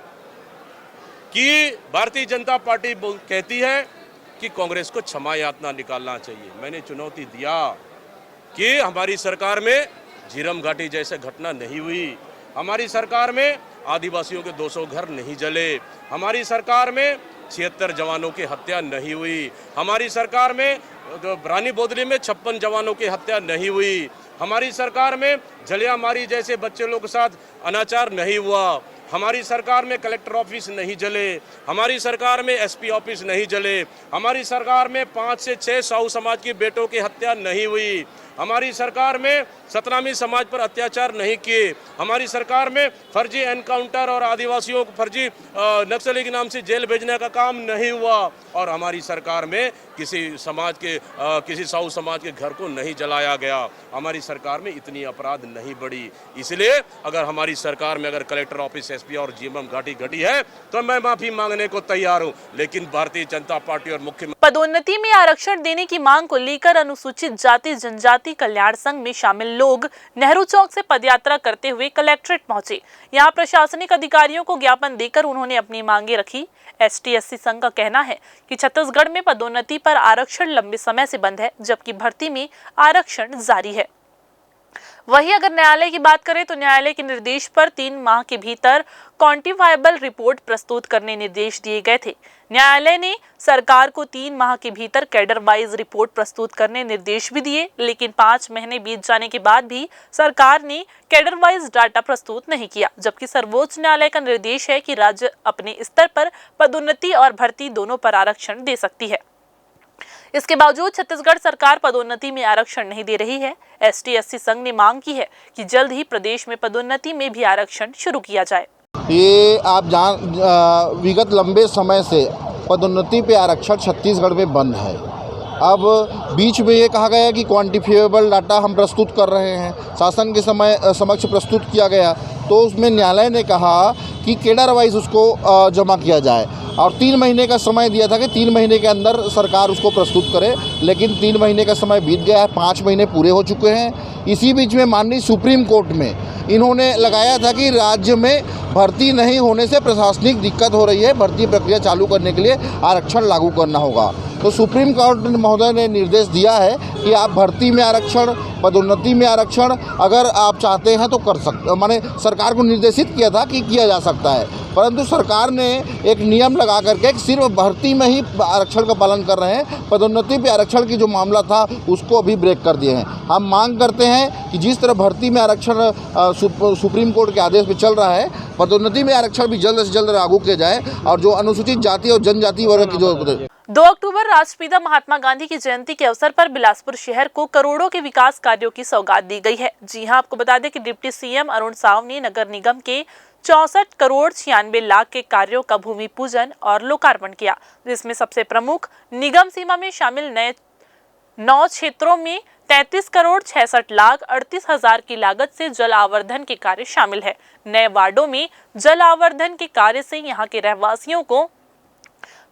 कि भारतीय जनता पार्टी कहती है कि कांग्रेस को क्षमा यातना निकालना चाहिए। मैंने चुनौती दिया कि हमारी सरकार में झीरम घाटी जैसे घटना नहीं हुई, हमारी सरकार में आदिवासियों के 200 घर नहीं जले, हमारी सरकार में 76 जवानों की हत्या नहीं हुई, हमारी सरकार में रानी बोदली में 56 जवानों की हत्या नहीं हुई, हमारी सरकार में जलियांवाला जैसे बच्चे लोगों के साथ अनाचार नहीं हुआ, हमारी सरकार में कलेक्टर ऑफिस नहीं जले, हमारी सरकार में एसपी ऑफिस नहीं जले, हमारी सरकार में 5 से 6 साहू समाज की बेटों की हत्या नहीं हुई, हमारी सरकार में सतनामी समाज पर अत्याचार नहीं किए, हमारी सरकार में फर्जी एनकाउंटर और आदिवासियों को फर्जी नक्सली के नाम से जेल भेजने का काम नहीं हुआ और हमारी सरकार में किसी समाज के किसी साहू समाज के घर को नहीं जलाया गया, हमारी सरकार में इतनी अपराध नहीं बढ़ी। इसलिए अगर हमारी सरकार में अगर कलेक्टर ऑफिस एसपी और जीएम घाटी घटी है तो मैं माफी मांगने को तैयार हूँ, लेकिन भारतीय जनता पार्टी और मुख्यमंत्री पदोन्नति में आरक्षण देने की मांग को लेकर अनुसूचित जाति जनजाति कल्याण संघ में शामिल लोग नेहरू चौक से पदयात्रा करते हुए कलेक्ट्रेट पहुंचे। यहां प्रशासनिक अधिकारियों को ज्ञापन देकर उन्होंने अपनी मांगे रखी। एसटी-एससी संघ का कहना है कि छत्तीसगढ़ में पदोन्नति पर आरक्षण लंबे समय से बंद है, जबकि भर्ती में आरक्षण जारी है। वहीं अगर न्यायालय की बात करें तो न्यायालय के निर्देश पर 3 माह के भीतर क्वांटिफाइबल रिपोर्ट प्रस्तुत करने निर्देश दिए गए थे। न्यायालय ने सरकार को 3 माह के भीतर कैडर वाइज रिपोर्ट प्रस्तुत करने निर्देश भी दिए, लेकिन 5 महीने बीत जाने के बाद भी सरकार ने कैडर वाइज डाटा प्रस्तुत नहीं किया, जबकि सर्वोच्च न्यायालय का निर्देश है कि राज्य अपने स्तर पर पदोन्नति और भर्ती दोनों पर आरक्षण दे सकती है। इसके बावजूद छत्तीसगढ़ सरकार पदोन्नति में आरक्षण नहीं दे रही है। ST/SC संघ ने मांग की है कि जल्द ही प्रदेश में पदोन्नति में भी आरक्षण शुरू किया जाए। ये आप विगत लंबे समय से पदोन्नति पे आरक्षण छत्तीसगढ़ में बंद है। अब बीच में ये कहा गया कि क्वांटिफिएबल डाटा हम प्रस्तुत कर रहे हैं, शासन के समक्ष प्रस्तुत किया गया, तो उसमें न्यायालय ने कहा कि कैडर वाइज उसको जमा किया जाए और 3 महीने का समय दिया था कि 3 महीने के अंदर सरकार उसको प्रस्तुत करे, लेकिन 3 महीने का समय बीत गया है, 5 महीने पूरे हो चुके हैं। इसी बीच में माननीय सुप्रीम कोर्ट में इन्होंने लगाया था कि राज्य में भर्ती नहीं होने से प्रशासनिक दिक्कत हो रही है, भर्ती प्रक्रिया चालू करने के लिए आरक्षण लागू करना होगा। तो सुप्रीम कोर्ट महोदय ने निर्देश दिया है कि आप भर्ती में आरक्षण, पदोन्नति में आरक्षण अगर आप चाहते हैं तो कर सकते, माने सरकार को निर्देशित किया था कि किया जा सकता है, परंतु सरकार ने एक नियम लगा करके सिर्फ भर्ती में ही आरक्षण का पालन कर रहे हैं, पदोन्नति पे आरक्षण की जो मामला था उसको अभी ब्रेक कर दिए हैं। हम मांग करते हैं कि जिस तरह भर्ती में आरक्षण सुप्रीम कोर्ट के आदेश पे चल रहा है, पदोन्नति में आरक्षण भी जल्द से जल्द लागू किया जाए और जो अनुसूचित जाति और जनजाति वर्ग की जो 2 अक्टूबर राष्ट्रपिता महात्मा गांधी की जयंती के अवसर पर बिलासपुर शहर को करोड़ों के विकास कार्यों की सौगात दी गई है। जी हां, आपको बता दें कि डिप्टी CM अरुण साव ने नगर निगम के 64 करोड़ 96 लाख के कार्यों का भूमि पूजन और लोकार्पण किया, जिसमें सबसे प्रमुख निगम सीमा में शामिल नए 9 क्षेत्रों में 33 करोड़ 66 लाख 38 हजार की लागत से जल आवर्धन के कार्य शामिल है। नए वार्डों में जल आवर्धन के कार्य से यहां के रहवासियों को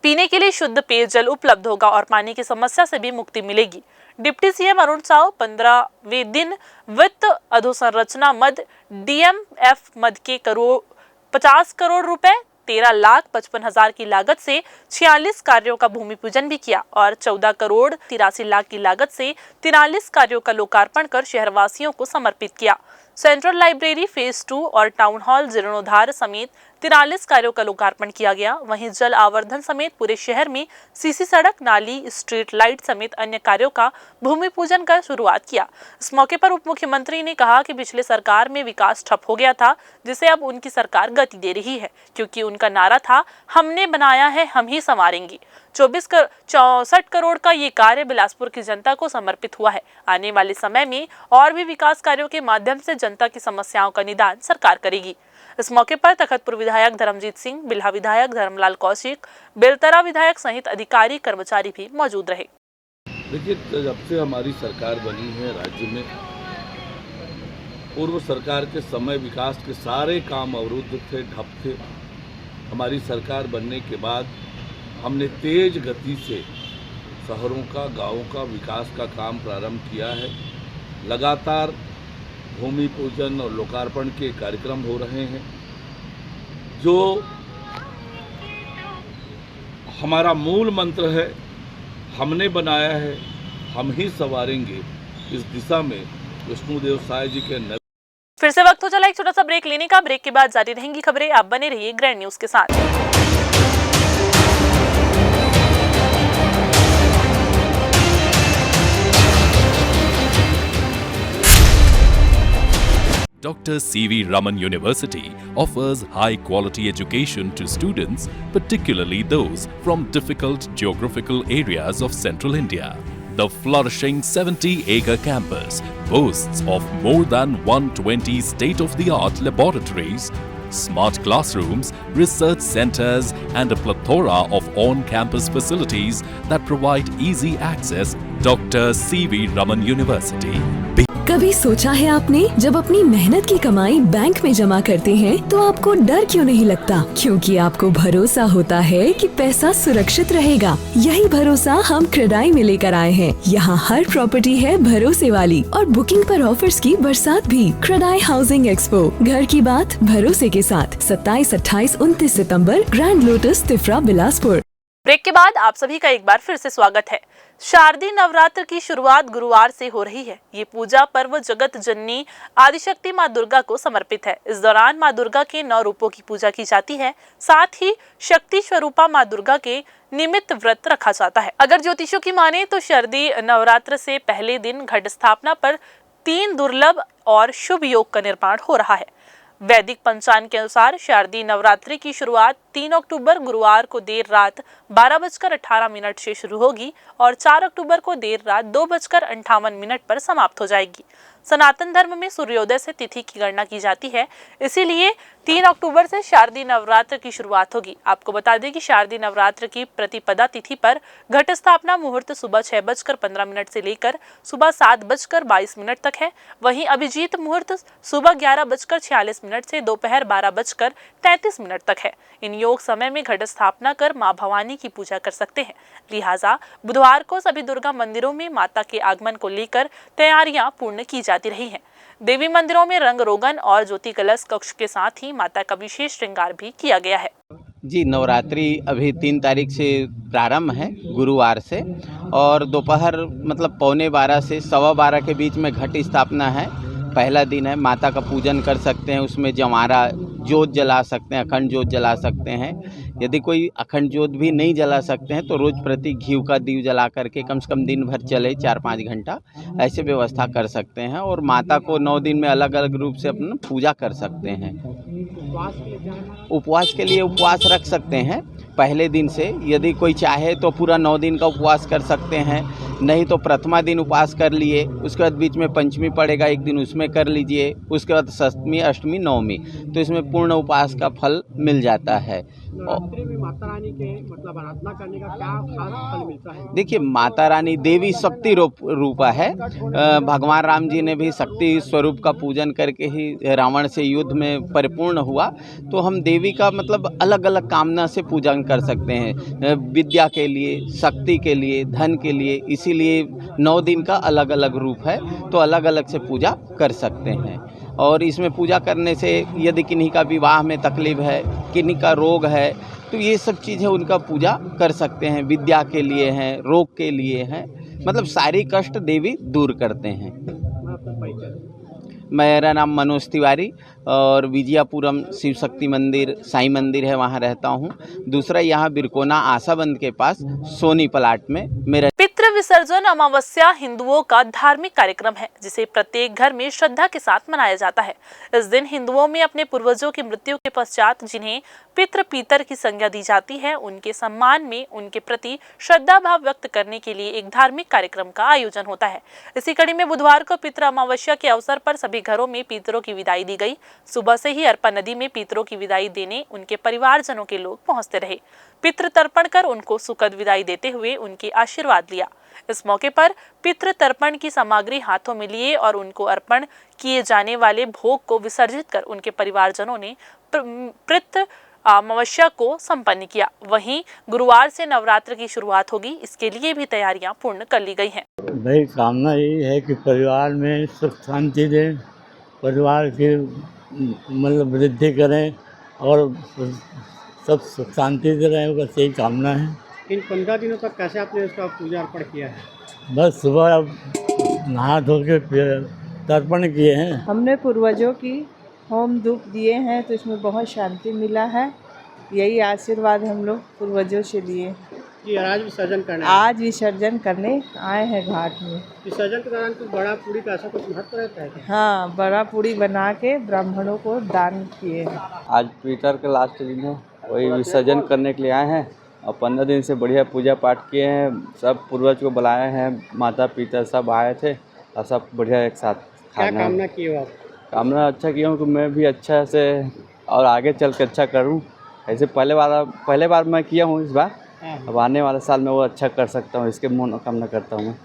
पीने के लिए शुद्ध पेयजल उपलब्ध होगा और पानी की समस्या से भी मुक्ति मिलेगी। डिप्टी CM अरुण साव 15वें दिन वित्त अधोसंरचना मद DMF मद के 50 करोड़ रुपए 13,55,000 की लागत से 46 कार्यों का भूमि पूजन भी किया और 14 करोड़ 83 लाख की लागत से 43 कार्यों का लोकार्पण कर शहरवासियों को समर्पित किया। सेंट्रल लाइब्रेरी फेज 2 और टाउन हॉल जीर्णोद्धार समेत 43 कार्यों का लोकार्पण किया गया। वहीं जल आवर्धन समेत पूरे शहर में सीसी सड़क, नाली, स्ट्रीट लाइट समेत अन्य कार्यों का भूमि पूजन कर शुरुआत किया। इस मौके पर उप मुख्यमंत्री ने कहा कि पिछले सरकार में विकास ठप हो गया था, जिसे अब उनकी सरकार गति दे रही है, क्योंकि उनका नारा था हमने बनाया है हम ही संवारेंगे। 64 करोड़ का ये कार्य बिलासपुर की जनता को समर्पित हुआ है। आने वाले समय में और भी विकास कार्यों के माध्यम से जनता की समस्याओं का निदान सरकार करेगी। इस मौके पर तखतपुर विधायक धर्मजीत सिंह, बिल्हा विधायक धर्मलाल कौशिक, बेलतरा विधायक सहित अधिकारी कर्मचारी भी मौजूद रहे। देखिए, जब से हमारी सरकार बनी है राज्य में, पूर्व सरकार के समय विकास के सारे काम अवरुद्ध थे, ठप थे। हमारी सरकार बनने के बाद हमने तेज गति से शहरों का, गांवों का विकास का काम प्रारंभ किया है। लगातार भूमि पूजन और लोकार्पण के कार्यक्रम हो रहे हैं। जो हमारा मूल मंत्र है, हमने बनाया है हम ही संवारेंगे, इस दिशा में विष्णुदेव साय जी के फिर से वक्त हो चला एक छोटा सा ब्रेक लेने का। ब्रेक के बाद जारी रहेंगी खबरें। आप बने रहिए ग्रैंड न्यूज के साथ। Dr. C.V. Raman University offers high-quality education to students, particularly those from difficult geographical areas of Central India. The flourishing 70-acre campus boasts of more than 120 state-of-the-art laboratories, smart classrooms, research centers, and a plethora of on-campus facilities that provide easy access. Dr. C.V. Raman University. कभी सोचा है आपने, जब अपनी मेहनत की कमाई bank में जमा करते हैं तो आपको डर क्यों नहीं लगता? क्योंकि आपको भरोसा होता है कि पैसा सुरक्षित रहेगा। यही भरोसा हम क्रेडाई में लेकर आए हैं। यहाँ हर प्रॉपर्टी है भरोसे वाली और बुकिंग पर ऑफर्स की बरसात भी। क्रेडाई हाउसिंग एक्सपो, घर की बात भरोसे के साथ 27, 28, 29 सितम्बर, Grand Lotus, Tifra, Bilaspur. Break के बाद आप सभी का एक बार फिर से स्वागत है। शारदीय नवरात्र की शुरुआत गुरुवार से हो रही है। ये पूजा पर्व जगत जननी आदिशक्ति माँ दुर्गा को समर्पित है। इस दौरान माँ दुर्गा के 9 रूपों की पूजा की जाती है। साथ ही शक्ति स्वरूपा माँ दुर्गा के निमित्त व्रत रखा जाता है। अगर ज्योतिषों की माने तो शारदीय नवरात्र से पहले दिन घट स्थापना पर 3 दुर्लभ और शुभ योग का निर्माण हो रहा है। वैदिक पंचांग के अनुसार शारदीय नवरात्रि की शुरुआत 3 अक्टूबर गुरुवार को देर रात 12:18 से शुरू होगी और 4 अक्टूबर को देर रात 2:58 पर समाप्त हो जाएगी। सनातन धर्म में सूर्योदय से तिथि की गणना की जाती है, इसीलिए 3 अक्टूबर से शारदीय नवरात्र की शुरुआत होगी। आपको बता दें कि शारदीय नवरात्र की प्रतिपदा तिथि पर घट स्थापना मुहूर्त सुबह 6:15 से लेकर सुबह 7:22 तक है। वहीं अभिजीत मुहूर्त सुबह 11:46 से दोपहर 12:33 तक है। इन योग समय में घट स्थापना कर मां भवानी की पूजा कर सकते हैं। लिहाजा बुधवार को सभी दुर्गा मंदिरों में माता के आगमन को लेकर तैयारियां पूर्ण की जाती रही हैं। देवी मंदिरों में रंग रोगन और ज्योति कलश कक्ष के साथ ही माता का विशेष श्रृंगार भी किया गया है। जी, नवरात्रि अभी 3 तारीख से प्रारंभ है, गुरुवार से, और दोपहर मतलब 11:15 से 12:15 के बीच में घट स्थापना है। पहला दिन है, माता का पूजन कर सकते हैं, उसमें जमारा जोत जला सकते हैं, अखंड जोत जला सकते हैं। यदि कोई अखंड जोत भी नहीं जला सकते हैं तो रोज़ प्रति घी का दीव जला करके कम से कम दिन भर चले 4-5 घंटा, ऐसे व्यवस्था कर सकते हैं। और माता को 9 दिन में अलग अलग रूप से अपना पूजा कर सकते हैं। उपवास के लिए उपवास रख सकते हैं पहले दिन से, यदि कोई चाहे तो पूरा 9 दिन का उपवास कर सकते हैं, नहीं तो प्रथमा दिन उपवास कर लिए, उसके बाद बीच में पंचमी पड़ेगा, एक दिन उसमें कर लीजिए, उसके बाद सप्तमी, अष्टमी, नवमी, तो इसमें पूर्ण उपवास का फल मिल जाता है। नवरात्रि में माता रानी के मतलब आराधना करने का क्या खास फल मिलता है? देखिए, माता रानी देवी शक्ति रूप है। भगवान राम जी ने भी शक्ति स्वरूप का पूजन करके ही रावण से युद्ध में परिपूर्ण हुआ, तो हम देवी का मतलब अलग अलग कामना से पूजन कर सकते हैं, विद्या के लिए, शक्ति के लिए, धन के लिए। इसीलिए 9 दिन का अलग अलग रूप है, तो अलग अलग से पूजा कर सकते हैं। और इसमें पूजा करने से यदि किन्हीं का विवाह में तकलीफ है, किन्हीं का रोग है, तो ये सब चीज़ें उनका पूजा कर सकते हैं। विद्या के लिए हैं, रोग के लिए हैं, मतलब सारी कष्ट देवी दूर करते हैं। मेरा नाम मनोज तिवारी और विजयापुरम शिव शक्ति मंदिर, साईं मंदिर है, वहाँ रहता हूँ। दूसरा यहाँ बिरकोना आशाबंद के पास सोनी प्लाट में मेरा। पितृ विसर्जन अमावस्या हिंदुओं का धार्मिक कार्यक्रम है, जिसे प्रत्येक घर में श्रद्धा के साथ मनाया जाता है। इस दिन हिंदुओं में अपने पूर्वजों की मृत्यु के पश्चात जिन्हें पितृ पीतर की संज्ञा दी जाती है, उनके सम्मान में उनके प्रति श्रद्धा भाव व्यक्त करने के लिए एक धार्मिक कार्यक्रम का आयोजन होता है। इसी कड़ी में बुधवार को पितृ अमावस्या के अवसर पर सभी घरों में पितरों की विदाई दी गई। सुबह से ही अरपा नदी में पितरों की विदाई देने उनके परिवारजनों के लोग पहुंचते रहे। पितृ तर्पण कर उनको सुखद विदाई देते हुए उनके आशीर्वाद लिया। इस मौके पर पितृ तर्पण की सामग्री हाथों में लिए और उनको अर्पण किए जाने वाले भोग को विसर्जित कर उनके परिवारजनों ने पितृ अमावस्या को संपन्न किया। वहीं गुरुवार से नवरात्र की शुरुआत होगी, इसके लिए भी तैयारियां पूर्ण कर ली गई हैं। भाई कामना यही है कि परिवार में सुख शांति दें, परिवार की मतलब वृद्धि करें और सब सुख शांति से रहें, बस यही कामना है। इन 15 दिनों तक कैसे आपने इसका पूजा अर्पण किया है? बस सुबह नहा धो के तर्पण किए हैं। हमने पूर्वजों की होम धूप दिए हैं, तो इसमें बहुत शांति मिला है। यही आशीर्वाद हम लोग पूर्वजों से लिए। आज विसर्जन करने आज विसर्जन करने आए हैं घाट में। विसर्जन के दौरान कुछ बड़ा पूड़ी का ऐसा कुछ महत्व रहता है? हाँ, बड़ा पूड़ी बना के ब्राह्मणों को दान किए हैं। आज पीटर का लास्ट दिन है, वही विसर्जन करने के लिए आए हैं और 15 दिन से बढ़िया पूजा पाठ किए हैं। सब पूर्वज को बुलाए हैं, माता पिता सब आए थे और सब बढ़िया एक साथ क्या कामना किए हो आप? कामना अच्छा किया हूँ कि मैं भी अच्छा से और आगे चल के अच्छा करूँ। ऐसे पहले बार मैं किया हूँ, इस बार अब आने वाले साल में वो अच्छा कर सकता हूँ, इसके मनोकामना करता हूँ।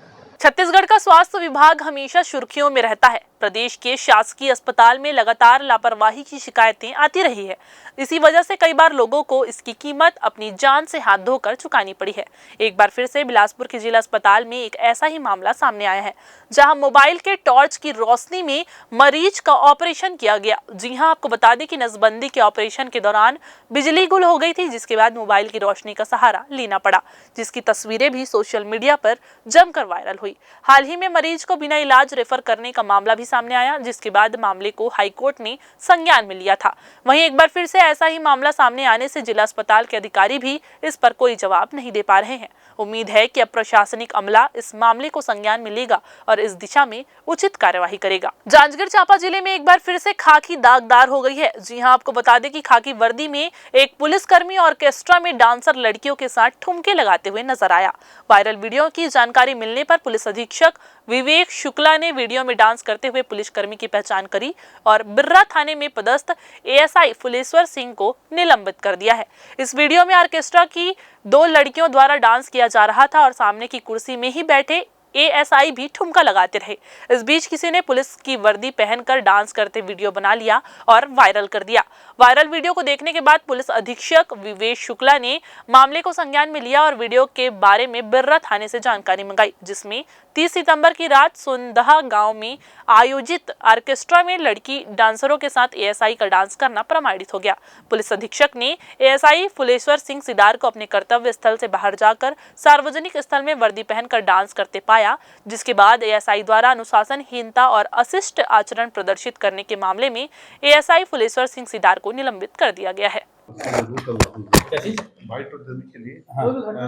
छत्तीसगढ़ का स्वास्थ्य विभाग हमेशा सुर्खियों में रहता है। प्रदेश के शासकीय अस्पताल में लगातार लापरवाही की शिकायतें आती रही है। इसी वजह से कई बार लोगों को इसकी कीमत अपनी जान से हाथ धोकर चुकानी पड़ी है। एक बार फिर से बिलासपुर के जिला अस्पताल में एक ऐसा ही मामला सामने आया है, जहां मोबाइल के टॉर्च की रोशनी में मरीज का ऑपरेशन किया गया। जी हां, आपको बता दें कि नसबंदी के ऑपरेशन के दौरान बिजली गुल हो गई थी, जिसके बाद मोबाइल की रोशनी का सहारा लेना पड़ा, जिसकी तस्वीरें भी सोशल मीडिया पर जमकर वायरल हुई। हाल ही में मरीज को बिना इलाज रेफर करने का मामला भी सामने आया, जिसके बाद मामले को हाईकोर्ट ने संज्ञान में लिया था। वहीं एक बार फिर से ऐसा ही मामला सामने आने से जिला अस्पताल के अधिकारी भी इस पर कोई जवाब नहीं दे पा रहे हैं। उम्मीद है कि अब प्रशासनिक अमला इस मामले को संज्ञान में लेगा और इस दिशा में उचित कार्यवाही करेगा। जांजगीर चांपा जिले में एक बार फिर से खाकी दागदार हो गई है। जी हां, आपको बता दें कि खाकी वर्दी में एक पुलिसकर्मी ऑर्केस्ट्रा में डांसर लड़कियों के साथ ठुमके लगाते हुए नजर आया। वायरल वीडियो की जानकारी मिलने पर पुलिस अधीक्षक विवेक शुक्ला ने वीडियो में डांस करते हुए पुलिसकर्मी की पहचान करी और बिर्रा थाने में पदस्थ एएसआई फुलेश्वर सिंह को निलंबित कर दिया है। इस वीडियो में ऑर्केस्ट्रा की 2 लड़कियों द्वारा डांस किया जा रहा था और सामने की कुर्सी में ही बैठे एएसआई भी ठुमका लगाते रहे। इस बीच किसी ने पुलिस की वर्दी पहनकर डांस करते वीडियो बना लिया और वायरल कर दिया। वायरल वीडियो को देखने के बाद पुलिस अधीक्षक विवेक शुक्ला ने मामले को संज्ञान में लिया और वीडियो के बारे में बिर्रा थाने से जानकारी मंगाई, जिसमें 30 सितंबर की रात सोनदहा गांव में आयोजित ऑर्केस्ट्रा में लड़की डांसरों के साथ एएसआई का डांस करना प्रमाणित हो गया। पुलिस अधीक्षक ने एएसआई फुलेश्वर सिंह सिदार को अपने कर्तव्य स्थल से बाहर जाकर सार्वजनिक स्थल में वर्दी पहनकर डांस करते पाया, जिसके बाद एएसआई द्वारा अनुशासनहीनता और अशिष्ट आचरण प्रदर्शित करने के मामले में एएसआई फुलेश्वर सिंह सिदार को निलंबित कर दिया गया है।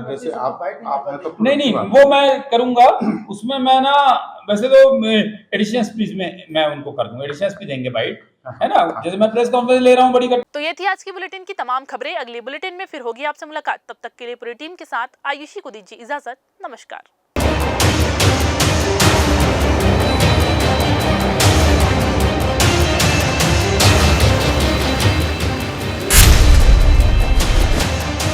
जैसे आप नहीं वो मैं करूंगा, उसमें मैं ना वैसे तो एडिशनल स्पीच में मैं उनको कर दूंगा, एडिशनल स्पीच देंगे बाइट, है ना, जैसे मैं प्रेस कॉन्फ्रेंस ले रहा हूँ बड़ी। तो ये थी आज की बुलेटिन की तमाम खबरें। अगली बुलेटिन में फिर होगी आपसे मुलाकात। तब तक के लिए पूरी टीम के साथ आयुषी को दीजिए इजाजत। नमस्कार।